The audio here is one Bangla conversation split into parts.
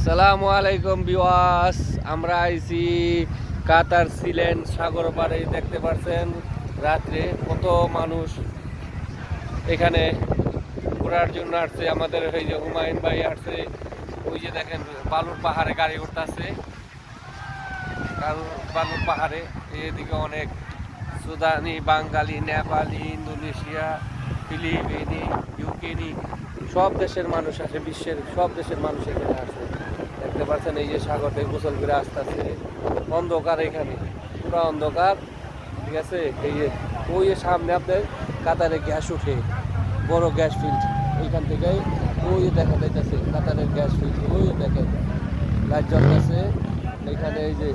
সালামু আলাইকুম বিওয়াস, আমরা আইছি কাতার সিলেন সাগর পাড়ে। দেখতে পাচ্ছেন রাত্রে কত মানুষ এখানে ঘোরার জন্য আসছে। আমাদের এই যে হুমায়ুন ভাই আসছে, ওই যে দেখেন বালুর পাহাড়ে গাড়ি উঠতেছে, বালুর পাহাড়ে। এদিকে অনেক সুদানি, বাঙালি, নেপালি, ইন্দোনেশিয়া, ফিলিপিনি, ইউকেনি সব দেশের মানুষ আসে, বিশ্বের সব দেশের মানুষ এখানে আসে। দেখতে পাচ্ছেন এই যে সাগর থেকে গোসল করে আসতেছে। অন্ধকার এখানে, পুরো অন্ধকার, ঠিক আছে। এই যে ওই যে সামনে আপনার কাতারে গ্যাস উঠে, বড় গ্যাস ফিল্ড, ওইখান থেকে ওই দেখা যাইতেছে কাতারের গ্যাস ফিল্ড। ওই দেখেন লাইট জ্বলতেছে এখানে। এই যে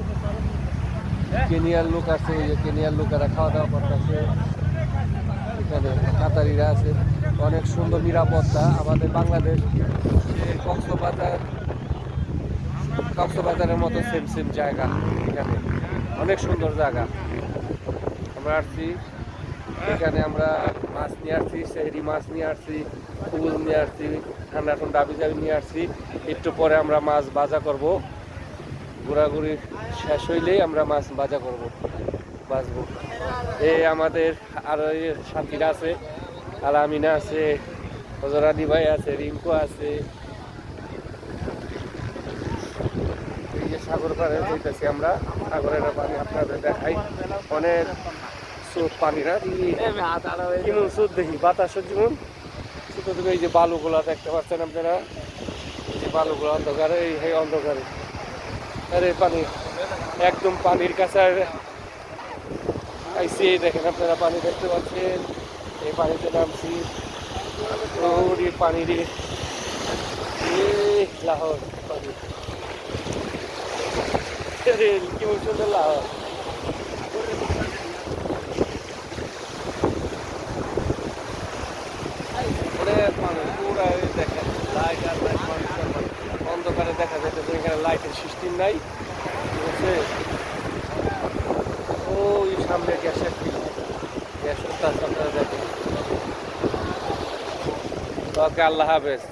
কেনিয়ার লোক আছে, ওই যে কেনিয়ার লোকেরা খাওয়া দাওয়া করতেছে এখানে। কাতারিরা আছে, অনেক সুন্দর নিরাপত্তা। আমাদের বাংলাদেশ কক্সবাজারের মতো সেম সেম জায়গা এখানে, অনেক সুন্দর জায়গা। আমরা আসছি এখানে, আমরা মাছ নিয়ে আসছি, সেহরি মাছ নিয়ে আসছি, ফুল নিয়ে আসছি, ঠান্ডা ঠান্ডা ডাবি জাবি নিয়ে আসছি। একটু পরে আমরা মাছ ভাজা করব, ঘোরাঘুরি শেষ হইলেই আমরা মাছ ভাজা করব, বাঁচবো। এই আমাদের আরো সাথীরা আছে, আলামিনা আছে, হজরানি ভাই আছে, রিঙ্কু আছে। এই যে সাগর পাড়ে যেতেছি আমরা, সাগরের পানি আপনাদের দেখাই। অনেক স্রোত পানিরা, কেমন স্রোত দেখি, বাতাসের যেমন ছোট থেকে। এই যে বালুগুলা দেখতে পাচ্ছেন আপনারা, এই যে বালুগুলো অন্ধকারে, এই অন্ধকারে আরে পানি একদম পানির কাছে আইসি। দেখেন আপনারা পানি দেখতে পাচ্ছেন, এই পানিতে নামছি। পানি দিয়ে লাহোর পানি, কেমন সুন্দর লাহোর। দেখেন লাইট আর লাইট, অন্ধকারে দেখা যাইতেছে এখানে লাইটের সিস্টেম নাই, ঠিক আছে। ওই সামনে গ্যাসের ফিল্ড, গ্যাস আপনারা দেখেন। ওকে, আল্লাহ হাফেজ।